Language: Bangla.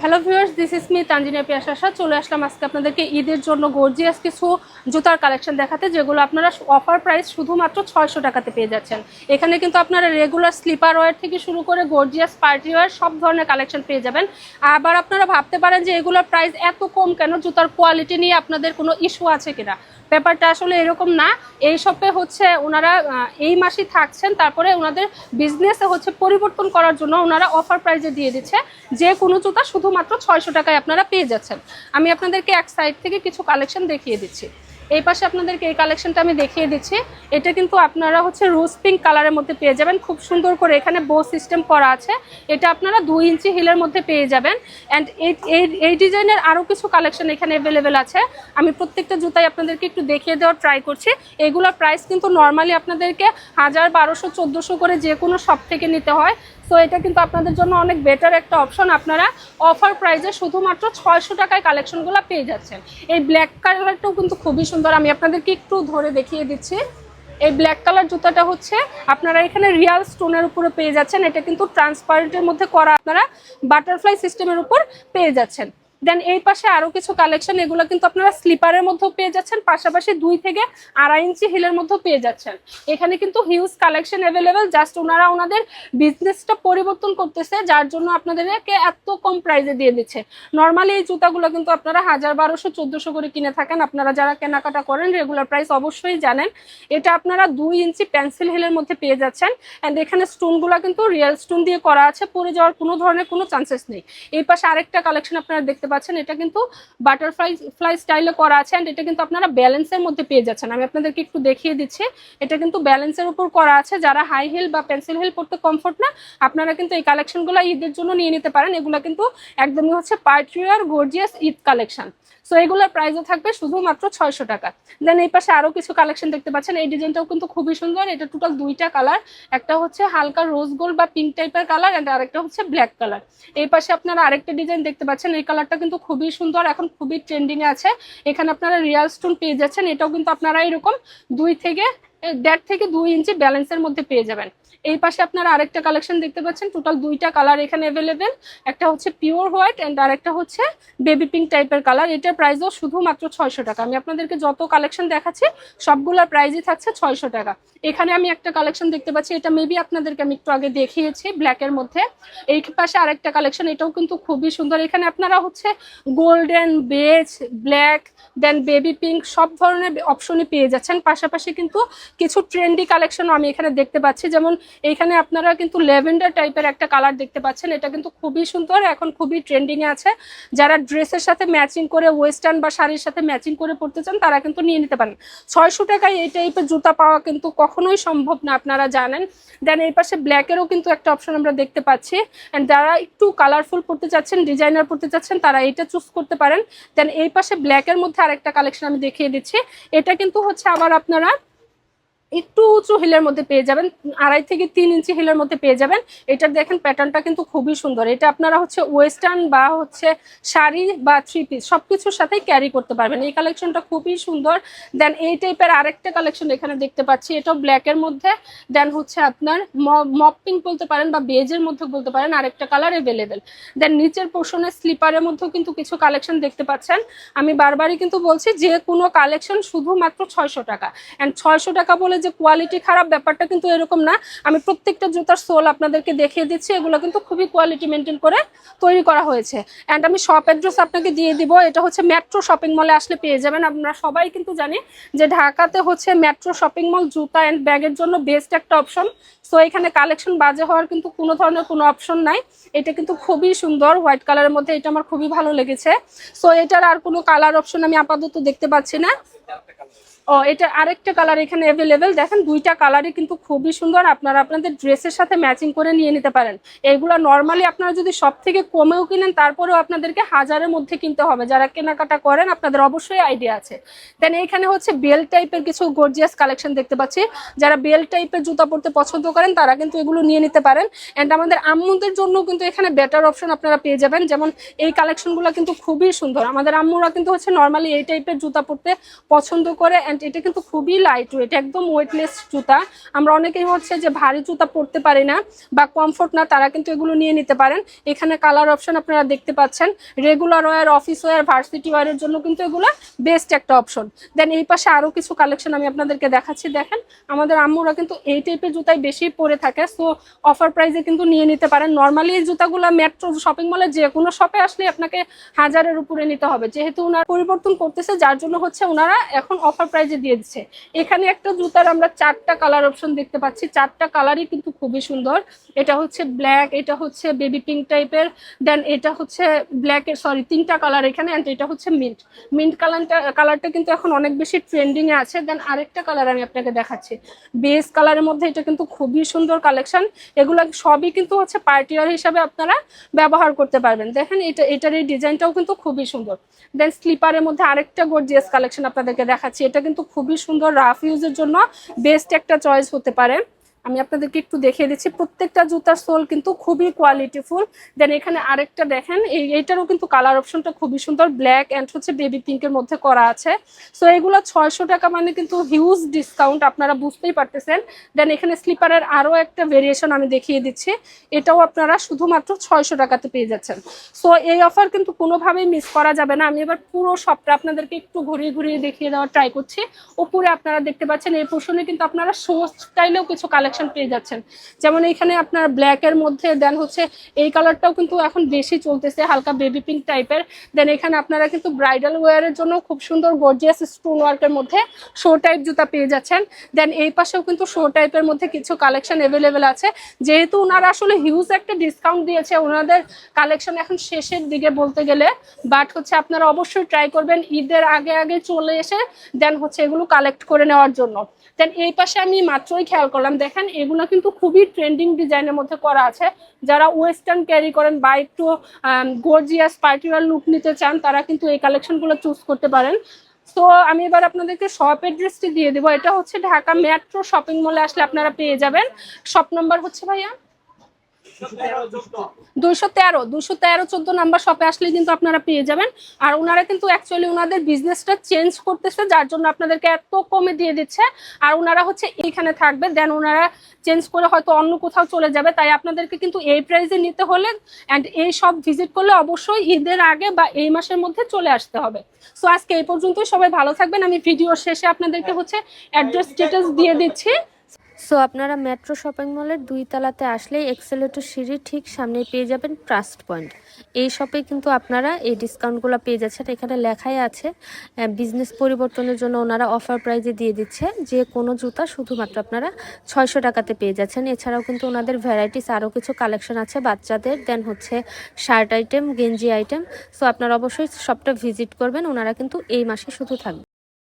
Hello viewers, this is me Tanzina Piyasa. চলে আসলাম আজকে আপনাদেরকে ঈদের জন্য গর্জিয়াস কিছু জুতার কালেকশন দেখাতে, যেগুলো আপনারা অফার প্রাইস শুধুমাত্র 600 টাকাতে পেয়ে যাচ্ছেন। এখানে কিন্তু আপনারা রেগুলার স্লিপার ওয়্যার থেকে শুরু করে গর্জিয়াস পার্টি ওয়্যার সব ধরনের কালেকশন পেয়ে যাবেন। আবার আপনারা ভাবতে পারেন যে এগুলোর প্রাইস এত কম কেন, জুতার কোয়ালিটি নিয়ে আপনাদের কোনো ইস্যু আছে কিনা। ব্যাপারটা আসলে এরকম না। এই শপে হচ্ছে ওনারা এই মাসেই থাকছেন, তারপরে ওনাদের বিজনেসে হচ্ছে পরিবর্তন করার জন্য ওনারা অফার প্রাইজে দিয়ে দিচ্ছে যে কোনো জুতা শুধুমাত্র 600 টাকায় আপনারা পেয়ে যাচ্ছেন। আমি আপনাদেরকে এক সাইড থেকে কিছু কালেকশন দেখিয়ে দিচ্ছি। এই পাশে আপনাদেরকে এই কালেকশনটা আমি দেখিয়ে দিচ্ছি। এটা কিন্তু আপনারা হচ্ছে রোজ পিঙ্ক কালারের মধ্যে পেয়ে যাবেন, খুব সুন্দর করে এখানে বো সিস্টেম করা আছে। এটা আপনারা 2 ইঞ্চি হিলের মধ্যে পেয়ে যাবেন। অ্যান্ড এই ডিজাইনের আরও কিছু কালেকশন এখানে অ্যাভেলেবেল আছে। আমি প্রত্যেকটা জুতাই আপনাদেরকে একটু দেখিয়ে দেওয়ার ট্রাই করছি। এগুলোর প্রাইস কিন্তু নর্মালি আপনাদেরকে 1000, 1200, 1400 করে যে কোনো শপ থেকে নিতে হয়। সো এটা কিন্তু আপনাদের জন্য অনেক বেটার একটা অপশন। আপনারা অফার প্রাইসে শুধুমাত্র 600 টাকায় কালেকশনগুলো পেয়ে যাচ্ছেন। এই ব্ল্যাক কালারটাও কিন্তু খুবই সুন্দর, আমি আপনাদেরকে একটু ধরে দেখিয়ে দিচ্ছি। এই ব্ল্যাক কালার জুতাটা হচ্ছে আপনারা এখানে রিয়াল স্টোনের উপরে পেয়ে যাচ্ছেন। এটা কিন্তু ট্রান্সপারেন্টের মধ্যে করা, আপনারা বাটারফ্লাই সিস্টেমের উপর পেয়ে যাচ্ছেন। দেন এই পাশে আরো কিছু কালেকশন, এগুলো কিন্তু আপনারা স্লিপারের মধ্যেও পেয়ে যাচ্ছেন, পাশাপাশি 2 থেকে 2.5 ইঞ্চি হিলের মধ্যেও পেয়ে যাচ্ছেন। এখানে কিন্তু হিউজ কালেকশন অ্যাভেলেবেল। জাস্ট ওনারা ওনাদের বিজনেসটা পরিবর্তন করতেছে, যার জন্য আপনাদেরকে এত কম প্রাইসে দিয়ে দিচ্ছে। নর্মালি এই জুতাগুলো কিন্তু আপনারা 1000, 1200, 1400 করে কিনে থাকেন। আপনারা যারা কেনাকাটা করেন রেগুলার প্রাইস অবশ্যই জানেন। এটা আপনারা 2 ইঞ্চি পেন্সিল হিলের মধ্যে পেয়ে যাচ্ছেন। অ্যান্ড এখানে স্টোনগুলো কিন্তু রিয়েল স্টোন দিয়ে করা আছে, পরে যাওয়ার কোনো ধরনের কোনো চান্সেস নেই। এই পাশে আরেকটা কালেকশন আপনারা দেখতে পাচ্ছেন, এটা কিন্তু বাটারফ্লাই স্টাইলে করা আছে। এন্ড এটা কিন্তু আপনারা ব্যালেন্সের মধ্যে পেয়ে যাচ্ছেন। আমি আপনাদেরকে একটু দেখিয়ে দিচ্ছি। এটা কিন্তু ব্যালেন্সের উপর করা আছে। যারা হাই হিল বা পেন্সিল হিল পড়তে কমফোর্ট না, আপনারা কিন্তু এই কালেকশনগুলো ঈদের জন্য নিয়ে নিতে পারেন। এগুলো কিন্তু একদমই হচ্ছে party wear gorgeous Eid collection. So এগুলোর প্রাইসও থাকবে শুধুমাত্র 600 টাকা। দেন এই পাশে আরো কিছু কালেকশন দেখতে পাচ্ছেন। এই ডিজাইনটাও কিন্তু খুবই সুন্দর। এটা টোটাল 2টা কালার, একটা হচ্ছে হালকা রোজ গোল্ড বা পিঙ্ক টাইপের কালার, এন্ড আরেকটা হচ্ছে ব্ল্যাক কালার। এই পাশে আপনারা আরেকটা ডিজাইন দেখতে পাচ্ছেন। এই কালারটা কিন্তু খুবই সুন্দর, এখন খুবই ট্রেন্ডিং এ আছে। এখানে আপনারা রিয়াল স্টোন পেয়ে যাচ্ছেন। এটাও কিন্তু আপনারা এরকম 1.5 থেকে 2 ইঞ্চি ব্যালেন্সের মধ্যে পেয়ে যাবেন। এই পাশে আপনারা আরেকটা কালেকশন দেখতে পাচ্ছেন। টোটাল 2টা কালার এখানে অ্যাভেলেবেল। একটা হচ্ছে পিওর হোয়াইট এন্ড আরেকটা হচ্ছে বেবি পিঙ্ক টাইপের কালার। এটার প্রাইসও শুধুমাত্র 600 টাকা। আমি আপনাদেরকে যত কালেকশন দেখাচ্ছি সবগুলোর প্রাইসই থাকছে 600 টাকা। এখানে আমি একটা কালেকশন দেখতে পাচ্ছি, এটা মেবি আপনাদেরকে আমি একটু আগে দেখিয়েছি ব্ল্যাকের মধ্যে। এই পাশে আরেকটা কালেকশন, এটাও কিন্তু খুবই সুন্দর। এখানে আপনারা হচ্ছে গোল্ডেন, বেজ, ব্ল্যাক, দেন বেবি পিঙ্ক সব ধরনের অপশনই পেয়ে যাচ্ছেন। পাশাপাশি কিন্তু কিছু ট্রেন্ডি কালেকশনও আমি এখানে দেখতে পাচ্ছি। যেমন এইখানে আপনারা কিন্তু ল্যাভেন্ডার টাইপের একটা কালার দেখতে পাচ্ছেন। এটা কিন্তু খুবই সুন্দর, এখন খুবই ট্রেন্ডিং এ আছে। যারা ড্রেসের সাথে ম্যাচিং করে, ওয়েস্টার্ন বা শাড়ির সাথে ম্যাচিং করে পড়তে চান, তারা কিন্তু নিয়ে নিতে পারেন। 600 টাকায় এই টাইপের জুতা পাওয়া কিন্তু কখনোই সম্ভব না, আপনারা জানেন। দেন এই পাশে ব্ল্যাকেরও কিন্তু একটা অপশন আমরা দেখতে পাচ্ছি। এন্ড যারা একটু কালারফুল পড়তে চাচ্ছেন, ডিজাইনার পড়তে চাচ্ছেন, তারা এটা চুজ করতে পারেন। দেন এই পাশে ব্ল্যাকের মধ্যে আরেকটা কালেকশন আমি দেখিয়ে দিচ্ছি। এটা কিন্তু হচ্ছে আবার আপনারা একটু উঁচু হিলের মধ্যে পেয়ে যাবেন, 2.5 থেকে 3 ইঞ্চি হিলের মধ্যে পেয়ে যাবেন। এটার দেখেন প্যাটার্নটা কিন্তু খুবই সুন্দর। এটা আপনারা হচ্ছে ওয়েস্টার্ন বা হচ্ছে শাড়ি বা 3 পিস সবকিছুর সাথেই ক্যারি করতে পারবেন। এই কালেকশনটা খুবই সুন্দর। দেন এই টাইপের আরেকটা কালেকশন এখানে দেখতে পাচ্ছি, এটাও ব্ল্যাকের মধ্যে। দেন হচ্ছে আপনার মপ পিঙ্ক বলতে পারেন বা বেজের মধ্যে বলতে পারেন, আরেকটা কালার অ্যাভেলেবেল। দেন নিচের পোর্শনে স্লিপারের মধ্যেও কিন্তু কিছু কালেকশন দেখতে পাচ্ছেন। আমি বারবারই কিন্তু বলছি যে কোনো কালেকশন শুধুমাত্র 600 টাকা। অ্যান্ড 600 টাকা বলে যে কোয়ালিটি খারাপ, ব্যাপারটা কিন্তু এরকম না। আমি প্রত্যেকটা জুতার সোল আপনাদেরকে দেখিয়ে দিচ্ছি। এগুলো কিন্তু খুবই কোয়ালিটি মেনটেন করে তৈরি করা হয়েছে। অ্যান্ড আমি শপ অ্যাড্রেস আপনাকে দিয়ে দিব। এটা হচ্ছে মেট্রো শপিং মলে আসলে পেয়ে যাবেন। আমরা সবাই কিন্তু জানি যে ঢাকাতে হচ্ছে মেট্রো শপিং মল জুতা অ্যান্ড ব্যাগের জন্য বেস্ট একটা অপশন। সো এখানে কালেকশন বাজে হওয়ার কিন্তু কোনো ধরনের কোনো অপশন নাই। এটা কিন্তু খুবই সুন্দর হোয়াইট কালারের মধ্যে, এটা আমার খুবই ভালো লেগেছে। সো এটার আর কোনো কালার অপশন আমি আপাতত দেখতে পাচ্ছি না। ও, এটা আরেকটা কালার এখানে অ্যাভেলেবেল। দেখেন 2টা কালারই কিন্তু খুবই সুন্দর, আপনারা আপনাদের ড্রেসের সাথে ম্যাচিং করে নিয়ে নিতে পারেন। এগুলো নর্মালি আপনারা যদি সব থেকে কমেও কিনেন, তারপরেও আপনাদেরকে 1000-এর মধ্যে কিনতে হবে। যারা কেনাকাটা করেন আপনাদের অবশ্যই আইডিয়া আছে। দেন এইখানে হচ্ছে বেল্ট টাইপের কিছু গর্জিয়াস কালেকশন দেখতে পাচ্ছি। যারা বেল্ট টাইপের জুতা পরতে পছন্দ করেন তারা কিন্তু এগুলো নিয়ে নিতে পারেন। অ্যান্ড আমাদের আম্মুদের জন্য কিন্তু এখানে বেটার অপশন আপনারা পেয়ে যাবেন। যেমন এই কালেকশনগুলো কিন্তু খুবই সুন্দর। আমাদের আম্মুরা কিন্তু হচ্ছে নর্মালি এই টাইপের জুতা পরতে পছন্দ করে। অ্যান্ড অ্যান্ড এটা কিন্তু খুবই লাইট ওয়েট, একদম ওয়েটলেস জুতা। আমরা অনেকেই হচ্ছে যে ভারী জুতা পরতে পারি না বা কমফোর্ট না, তারা কিন্তু এগুলো নিয়ে নিতে পারেন। এখানে কালার অপশন আপনারা দেখতে পাচ্ছেন, regular wear, office wear, varsity ওয়্যারের জন্য কিন্তু এগুলো বেস্ট একটা অপশন। দেন এই পাশে আরও কিছু কালেকশন আমি আপনাদেরকে দেখাচ্ছি। দেখেন আমাদের আম্মুরা কিন্তু এই টাইপের জুতাই বেশি পরে থাকে, সো অফার প্রাইসে কিন্তু নিয়ে নিতে পারেন। নর্মালি এই জুতাগুলো মেট্রো শপিং মলে যে কোনো শপে আসলে আপনাকে 1000-এর উপরে নিতে হবে, যেহেতু ওনারা পরিবর্তন করতেছে যার জন্য হচ্ছে ওনারা এখন অফার প্রাইসে দিয়ে দিচ্ছে। এখানে একটা জুতার আমরা 4টা কালার অপশন দেখতে পাচ্ছি, 4টা কালারই কিন্তু খুবই সুন্দর। এটা হচ্ছে ব্ল্যাক, এটা হচ্ছে বেবি পিঙ্ক টাইপের, দেন এটা হচ্ছে ব্ল্যাকের, সরি 3টা কালার এখানে, অ্যান্ড এটা হচ্ছে মিন্ট কালারটা কিন্তু এখন অনেক বেশি ট্রেন্ডিং এ আছে। দেন আরেকটা কালার আমি আপনাকে দেখাচ্ছি বেস কালারের মধ্যে, এটা কিন্তু খুবই সুন্দর কালেকশন। এগুলো সবই কিন্তু হচ্ছে পার্টি ওয়্যার হিসাবে আপনারা ব্যবহার করতে পারবেন। দেখেন এটার এই ডিজাইনটাও কিন্তু খুবই সুন্দর। দেন স্লিপারের মধ্যে আরেকটা গর্জিয়াস কালেকশন আপনাদেরকে দেখাচ্ছি, এটা কিন্তু খুবই সুন্দর, রাফ ইউজের জন্য বেস্ট একটা চয়েস হতে পারে। আমি আপনাদেরকে একটু দেখিয়ে দিচ্ছি, প্রত্যেকটা জুতার সোল কিন্তু খুবই কোয়ালিটিফুল। দেন এখানে আরেকটা দেখেন, এইটারও কিন্তু কালার অপশনটা খুবই সুন্দর, ব্ল্যাক অ্যান্ড হচ্ছে বেবি পিঙ্কের মধ্যে করা আছে। সো এগুলো 600 টাকা, মানে কিন্তু হিউজ ডিসকাউন্ট, আপনারা বুঝতেই পারতেছেন। দেন এখানে স্লিপারের আরও একটা ভেরিয়েশন আমি দেখিয়ে দিচ্ছি, এটাও আপনারা শুধুমাত্র 600 টাকাতে পেয়ে যাচ্ছেন। সো এই অফার কিন্তু কোনোভাবেই মিস করা যাবে না। আমি এবার পুরো শপটা আপনাদেরকে একটু ঘুরিয়ে ঘুরিয়ে দেখিয়ে দেওয়ার ট্রাই করছি। উপরে আপনারা দেখতে পাচ্ছেন এই পোর্শনে কিন্তু আপনারা শো স্টাইলেও কিছু কালেকশন পেয়ে যাচ্ছেন, যেমন এখানে আপনার ব্ল্যাক এর মধ্যে, দেন হচ্ছে এই কালারটাও কিন্তু এখন বেশি চলতেছে, হালকা বেবি পিঙ্ক টাইপের। দেন এখানে আপনারা কিন্তু ব্রাইডাল ওয়্যারের জন্য খুব সুন্দর গর্জিয়াস স্টোন ওয়ার্কের মধ্যে শো টাইপ জুতা পেয়ে যাচ্ছেন। দেন এই পাশেও কিন্তু শো টাইপের মধ্যে কিছু কালেকশন অ্যাভেলেবেল আছে, যেহেতু ওনারা আসলে হিউজ একটা ডিসকাউন্ট দিয়েছে, ওনাদের কালেকশন এখন শেষের দিকে বলতে গেলে। বাট হচ্ছে আপনারা অবশ্যই ট্রাই করবেন ঈদের আগে আগে চলে এসে দেন হচ্ছে এগুলো কালেক্ট করে নেওয়ার জন্য। দেন এই পাশে আমি মাত্রই খেয়াল করলাম, দেখেন এগুলো কিন্তু খুবই ট্রেন্ডিং ডিজাইনের মধ্যে করা আছে। যারা ওয়েস্টার্ন ক্যারি করেন বা একটু গর্জিয়াস পার্টিকুলার লুক নিতে চান, তারা কিন্তু এই কালেকশনগুলো চুজ করতে পারেন। তো আমি এবার আপনাদেরকে শপ অ্যাড্রেসটি দিয়ে দেবো, এটা হচ্ছে ঢাকা মেট্রো শপিং মলে আসলে আপনারা পেয়ে যাবেন। শপ নাম্বার হচ্ছে ভাইয়া 213 নাম্বার শপে আসলে কিন্তু আপনারা পেয়ে যাবেন। আর ওনারা কিন্তু অ্যাকচুয়ালি ওনাদের বিজনেসটা চেঞ্জ করতেছে, যার জন্য আপনাদেরকে এত কমে দিয়ে দিচ্ছে। আর ওনারা হচ্ছে এইখানে থাকবে, দেন ওনারা চেঞ্জ করে হয়তো অন্য কোথাও চলে যাবে, তাই আপনাদেরকে কিন্তু এই প্রাইসে নিতে হলে অ্যান্ড এই সব ভিজিট করলে অবশ্যই ঈদের আগে বা এই মাসের মধ্যে চলে আসতে হবে। সো আজকে এই পর্যন্তই, সবাই ভালো থাকবেন। আমি ভিডিও শেষে আপনাদেরকে হচ্ছে অ্যাড্রেস ডিটেলস দিয়ে দিচ্ছি। সো আপনারা মেট্রো শপিং মলের 2 তলাতে আসলেই এক্সেলেটর সিঁড়ির ঠিক সামনেই পেয়ে যাবেন ট্রাস্ট পয়েন্ট। এই শপে কিন্তু আপনারা এই ডিসকাউন্টগুলো পেয়ে যাচ্ছেন। এখানে লেখাই আছে বিজনেস পরিবর্তনের জন্য ওনারা অফার প্রাইজে দিয়ে দিচ্ছে, যে কোনো জুতা শুধুমাত্র আপনারা 600 টাকাতে পেয়ে যাচ্ছেন। এছাড়াও কিন্তু ওনাদের ভ্যারাইটিস আরও কিছু কালেকশন আছে বাচ্চাদের, দেন হচ্ছে শার্ট আইটেম, গেঞ্জি আইটেম। সো আপনারা অবশ্যই শপটা ভিজিট করবেন, ওনারা কিন্তু এই মাসে শুধু থাকবে।